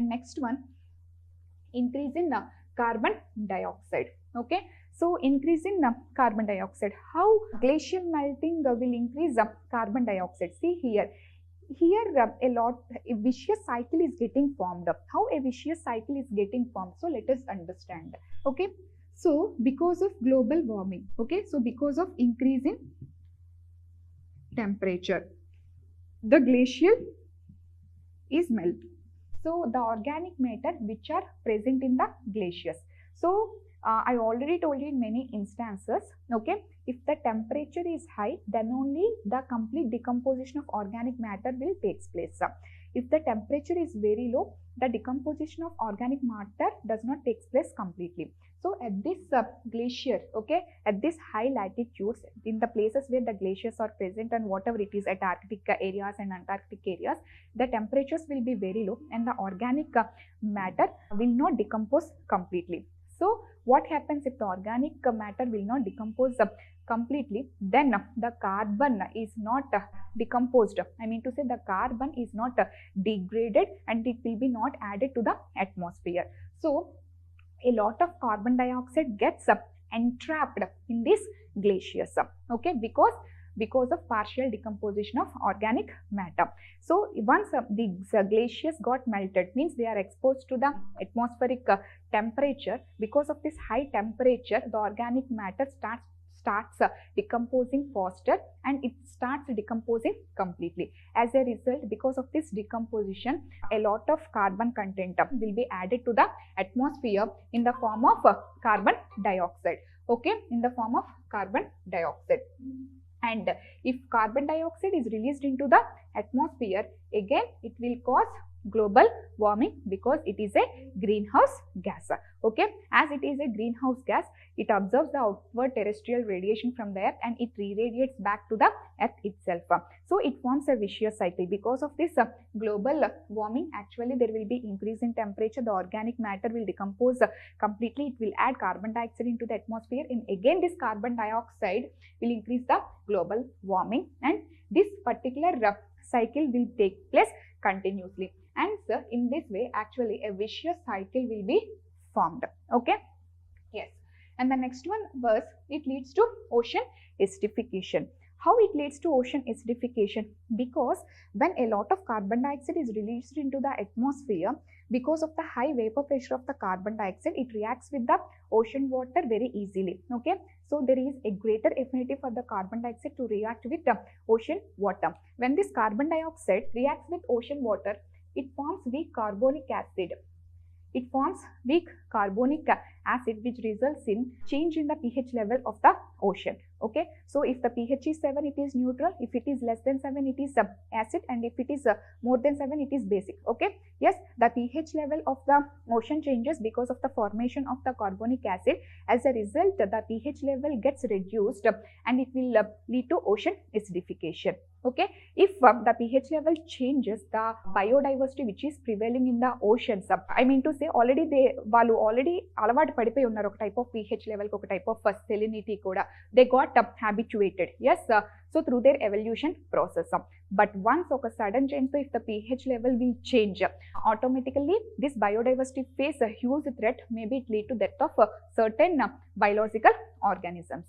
And next one, increase in carbon dioxide. Okay, so increase in carbon dioxide. How glacial melting will increase carbon dioxide? See here a vicious cycle is getting formed. How a vicious cycle is getting formed? So let us understand. Okay, so because of global warming, okay, so because of increase in temperature, the glacial is melting. So the organic matter which are present in the glaciers. So I already told you in many instances, okay, if the temperature is high, then only the complete decomposition of organic matter will take place. If the temperature is very low, the decomposition of organic matter does not take place completely. So at this glacier, okay, at this high latitudes, in the places where the glaciers are present and whatever it is at Arctic areas and Antarctic areas, the temperatures will be very low and the organic matter will not decompose completely. So what happens if the organic matter will not decompose completely? Then the carbon is not decomposed. I mean to say the carbon is not degraded and it will be not added to the atmosphere. So a lot of carbon dioxide gets entrapped in these glaciers, okay, because of partial decomposition of organic matter. So once these glaciers got melted, means they are exposed to the atmospheric temperature. Because of this high temperature, the organic matter starts decomposing faster and it starts decomposing completely. As a result, because of this decomposition, a lot of carbon content will be added to the atmosphere in the form of carbon dioxide, okay, in the form of carbon dioxide. And if carbon dioxide is released into the atmosphere, again it will cause global warming because it is a greenhouse gas. Okay, as it is a greenhouse gas, it absorbs the outward terrestrial radiation from the earth and it radiates back to the earth itself. So it forms a vicious cycle. Because of this global warming, actually there will be increase in temperature, the organic matter will decompose completely, it will add carbon dioxide into the atmosphere, and again this carbon dioxide will increase the global warming, and this particular cycle will take place continuously. And so in this way, actually a vicious cycle will be formed. Okay, yes. And the next one was, it leads to ocean acidification. How it leads to ocean acidification? Because when a lot of carbon dioxide is released into the atmosphere, because of the high vapor pressure of the carbon dioxide, it reacts with the ocean water very easily. Okay, so there is a greater affinity for the carbon dioxide to react with the ocean water. When this carbon dioxide reacts with ocean water, it forms weak carbonic acid. It forms weak carbonic acid, which results in change in the pH level of the ocean. Okay, so if the pH is 7, it is neutral. If it is less than 7, it is acid, and if it is more than 7, it is basic. Okay, yes, the pH level of the ocean changes because of the formation of the carbonic acid. As a result, the pH level gets reduced and it will lead to ocean acidification. Okay, if the pH level changes, the biodiversity which is prevailing in the oceans, I mean to say already వాళ్ళు already అలవాటు పడిపోయి ఉన్నారు ఒక type of pH level, ఒక type of salinity కూడా, they got habituated. Yes, so through their evolution process. But once ఒక sudden change, so if the pH level will change, automatically this biodiversity face a huge threat. Maybe it lead to death of certain biological organisms.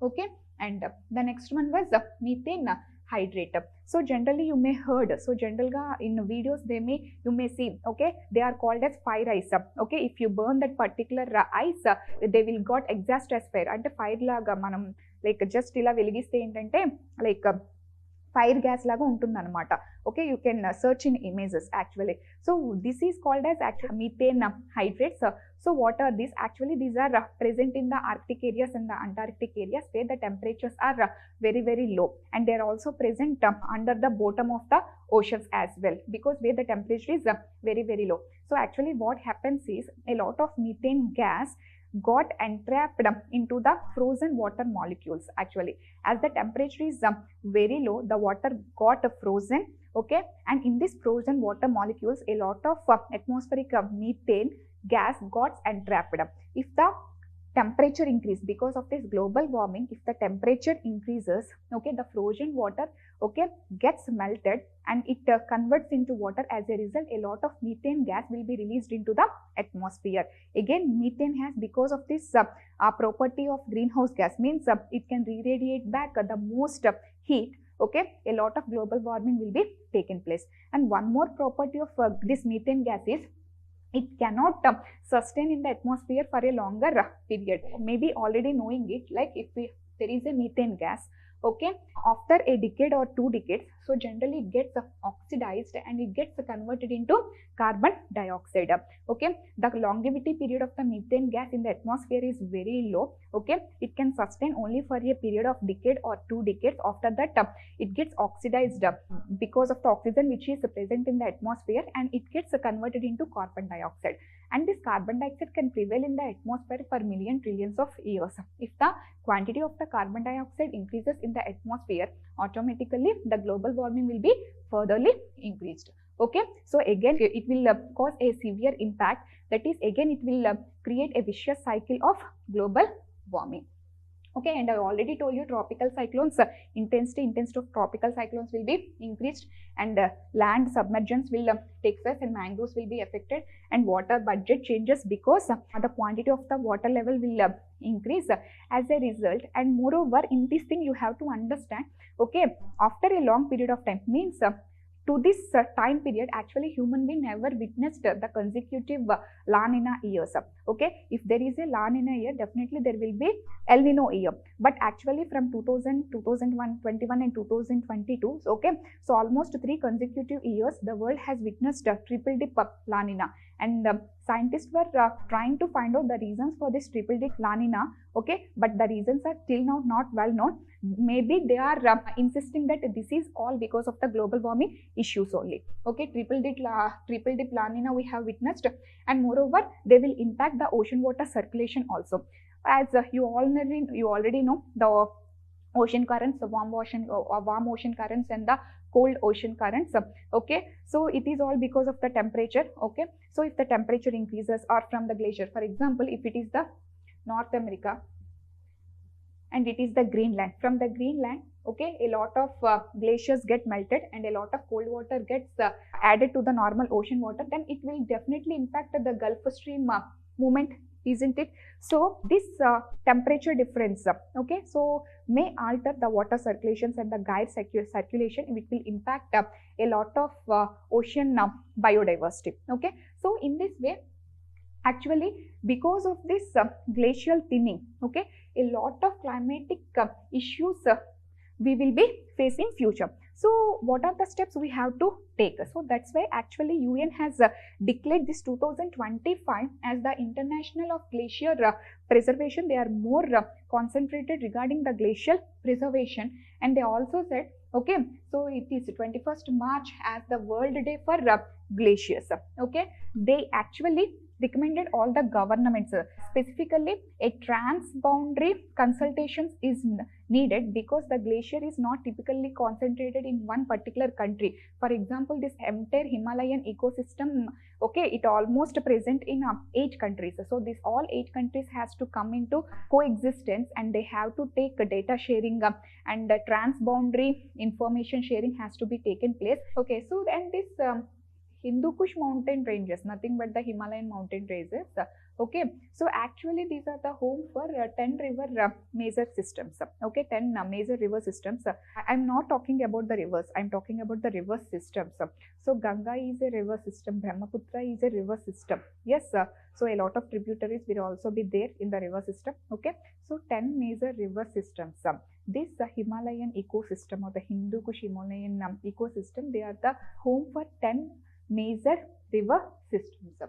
Okay, and the next one was methane hydrate. So generally you may heard, so general ga in videos you may see, okay, they are called as fire ice. Okay, if you burn that particular ice, they will got exhaust as fire. Ante fire laga manam like just ila veligiste entante like fire gas laga untundanamata. Okay, you can search in images actually. So this is called as actually methane hydrates. So what are these? Actually these are present in the Arctic areas and the Antarctic areas where the temperatures are very very low, and they are also present under the bottom of the oceans as well, because where the temperature is very very low. So actually what happens is, a lot of methane gas got entrapped into the frozen water molecules. Actually, as the temperature is very low, the water got frozen. Okay, and in this frozen water molecules, a lot of atmospheric methane gas got entrapped. If the temperature increase because of this global warming. If the temperature increases, okay, the frozen water, okay, gets melted and it converts into water. As a result, a lot of methane gas will be released into the atmosphere. Again, methane has, because of this property of greenhouse gas, means it can re-radiate back the most heat. Okay, a lot of global warming will be taken place. And one more property of this methane gas is it cannot sustain in the atmosphere for a longer period. Maybe already knowing it, like if there is a methane gas, okay, after a decade or 2 decades, so generally it gets oxidized and it gets converted into carbon dioxide. Okay, the longevity period of the methane gas in the atmosphere is very low. Okay, it can sustain only for a period of decade or 2 decades. After that, it gets oxidized because of the oxygen which is present in the atmosphere, and it gets converted into carbon dioxide. And this carbon dioxide can prevail in the atmosphere for million trillions of years. If the quantity of the carbon dioxide increases in the atmosphere, automatically the global warming will be furtherly increased. Okay, so again it will cause a severe impact. That is, again it will create a vicious cycle of global warming. Okay, and I already told you tropical cyclones, intensity of tropical cyclones will be increased, and land submergence will take place, and mangroves will be affected, and water budget changes because the quantity of the water level will increase as a result. And moreover, in this thing you have to understand, okay, after a long period of time, means to this time period, actually human being never witnessed the consecutive La Nina years. Okay, if there is a La Nina year, definitely there will be El Nino year. But actually from 2000, 2021 and 2022, okay, so almost 3 consecutive years, the world has witnessed a triple dip La Nina. And scientists were trying to find out the reasons for this triple dip La Nina, okay, but the reasons are till now not well known. Maybe they are insisting that this is all because of the global warming issues only. Okay, triple dip La Nina we have witnessed, and moreover they will impact the ocean water circulation also. As you already know, the ocean currents, the warm ocean currents and the cold ocean currents. Okay, so it is all because of the temperature. Okay, so if the temperature increases, or from the glacier, for example, if it is the North America and it is the Greenland, from the Greenland, okay, a lot of glaciers get melted and a lot of cold water gets added to the normal ocean water, then it will definitely impact the Gulf Stream movement, isn't it? So this temperature difference, okay, so may alter the water circulations and the gyre circulation, which will impact a lot of ocean biodiversity. Okay, so in this way, actually because of this glacial thinning, okay, a lot of climatic issues we will be facing future. So what are the steps we have to take? So that's why actually UN has declared this 2025 as the International of Glacier Preservation. They are more concentrated regarding the glacial preservation, and they also said, okay, so it is 21st March as the World Day for Glaciers. Okay, they actually recommended all the governments, specifically a transboundary consultations is needed, because the glacier is not typically concentrated in one particular country. For example, this entire Himalayan ecosystem, okay, it almost present in 8 countries. So this all 8 countries has to come into coexistence, and they have to take data sharing and transboundary information sharing has to be taken place. Okay, so then this Hindu Kush mountain ranges, nothing but the Himalayan mountain ranges. Okay, so actually these are the home for 10 river major systems. Okay, 10 major river systems. I'm not talking about the rivers, I'm talking about the river systems. So Ganga is a river system, Brahmaputra is a river system. Yes, so a lot of tributaries will also be there in the river system. Okay, so 10 major river systems. This Himalayan ecosystem, or the Hindu Kush Himalayan ecosystem, they are the home for 10 major river systems.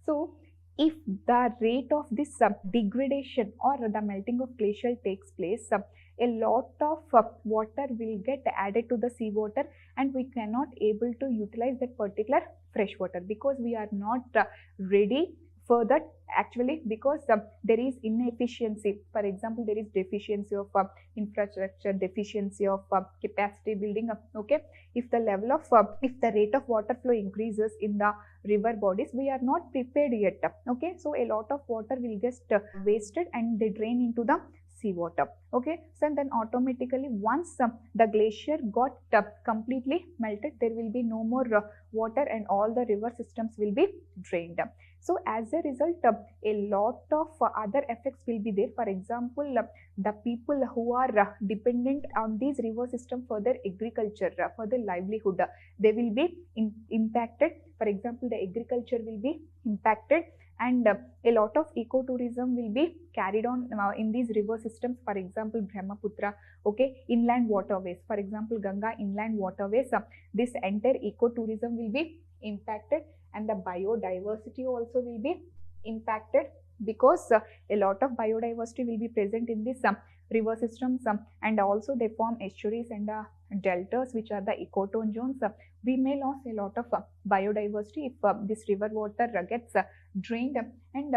So if the rate of this degradation or the melting of glacier takes place, a lot of water will get added to the seawater, and we cannot able to utilize that particular fresh water, because we are not ready further, actually, because there is inefficiency. For example, there is deficiency of infrastructure, deficiency of capacity building up. Okay, if the level of if the rate of water flow increases in the river bodies, we are not prepared yet. Okay, so a lot of water will get wasted and they drain into the seawater. Okay, so then automatically once the glacier got completely melted, there will be no more water and all the river systems will be drained. So as a result, a lot of other effects will be there. For example, the people who are dependent on these river system for their agriculture, for their livelihood, they will be impacted. For example, the agriculture will be impacted, and a lot of ecotourism will be carried on in these river systems. For example, Brahmaputra, okay, inland waterways, for example, Ganga inland waterways, this entire ecotourism will be impacted, and the biodiversity also will be impacted, because a lot of biodiversity will be present in these river systems, and also they form estuaries and deltas, which are the ecotone zones. We may lose a lot of biodiversity if this river water gets drained. And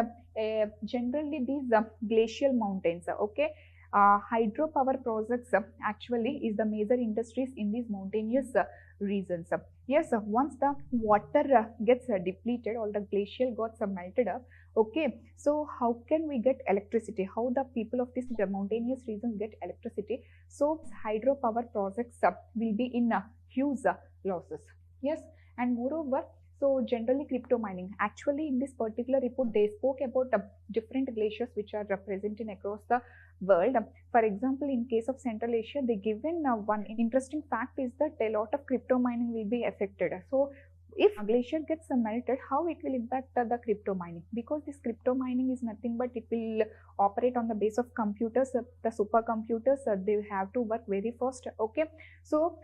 generally these glacial mountains, okay, hydropower projects actually is the major industries in these mountainous regions. Yes, once the water gets depleted, all the glacial got melted up. Okay, so how can we get electricity? How the people of these mountainous regions get electricity? So hydropower projects will be in huge losses. Yes, and moreover, so generally crypto mining. Actually, in this particular report, they spoke about different glaciers which are present in across the world. For example, in case of Central Asia, they given one interesting fact is that a lot of crypto mining will be affected. So if a glacier gets melted, how it will impact the crypto mining? Because this crypto mining is nothing but it will operate on the base of computers, the supercomputers. They have to work very fast. Okay, so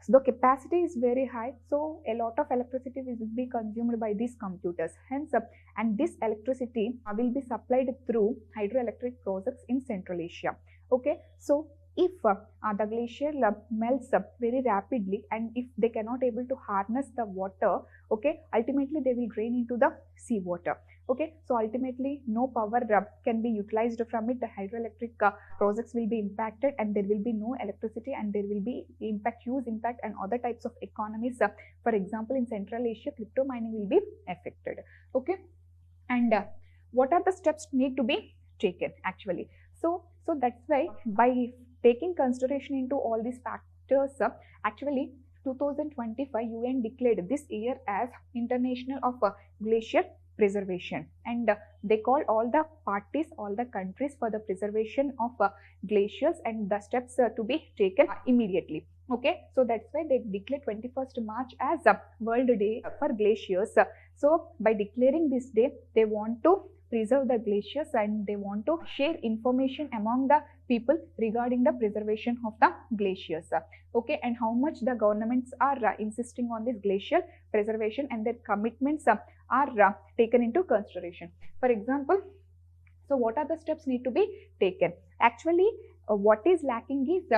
the capacity is very high, so a lot of electricity will be consumed by these computers. Hence, and this electricity will be supplied through hydroelectric projects in Central Asia. Okay, so if the glacier melts very rapidly, and if they cannot able to harness the water, okay, ultimately they will drain into the seawater. Okay, so ultimately no power can be utilized from it. The hydroelectric projects will be impacted, and there will be no electricity, and there will be huge impact and other types of economies. For example, in Central Asia, crypto mining will be affected. Okay, and what are the steps need to be taken actually? So that's why by taking consideration into all these factors, actually 2025 UN declared this year as International of Glacier Preservation, and they call all the parties, all the countries for the preservation of glaciers, and the steps to be taken immediately. Okay, so that's why they declared 21st March as World Day for Glaciers. So by declaring this day, they want to preserve the glaciers, and they want to share information among the people regarding the preservation of the glaciers. Okay, and how much the governments are insisting on this glacial preservation, and their commitments are taken into consideration. For example, so what are the steps need to be taken? Actually, what is lacking is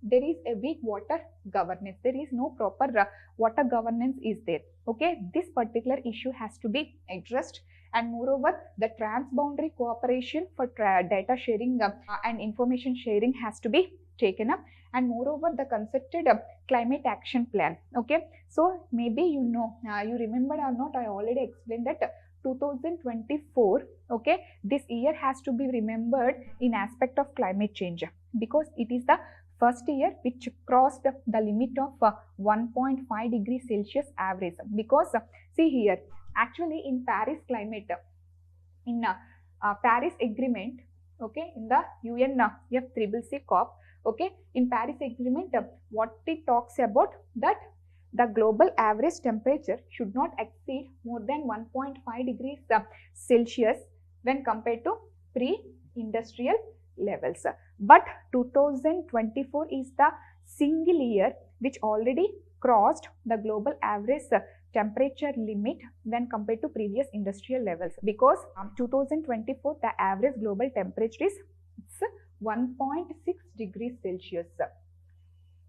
there is a weak water governance. There is no proper water governance is there. Okay, this particular issue has to be addressed. And moreover, the transboundary cooperation for data sharing and information sharing has to be taken up. And moreover, the concerted climate action plan. Okay, so maybe you know, you remembered or not, I already explained that 2024, okay, this year has to be remembered in aspect of climate change, because it is the first year which crossed the limit of 1.5 degrees Celsius average. Because see here, actually in Paris climate, in Paris agreement, okay, in the UNFCCC COP, okay, in Paris agreement, what it talks about that the global average temperature should not exceed more than 1.5 degrees Celsius when compared to pre-industrial levels. But 2024 is the single year which already crossed the global average temperature limit when compared to previous industrial levels, because 2024 the average global temperature is 1.6 degrees Celsius,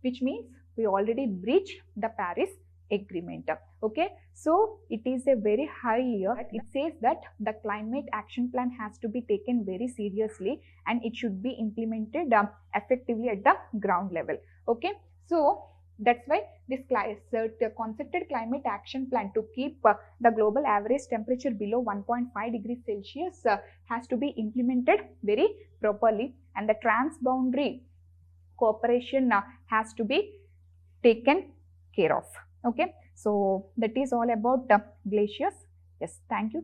which means we already breached the Paris agreement. Okay, so it is a very high year. It says that the climate action plan has to be taken very seriously and it should be implemented effectively at the ground level. Okay, so that's why this concerted climate action plan to keep the global average temperature below 1.5 degrees Celsius has to be implemented very properly, and the transboundary cooperation has to be taken care of. Okay, so that is all about glaciers. Yes, thank you.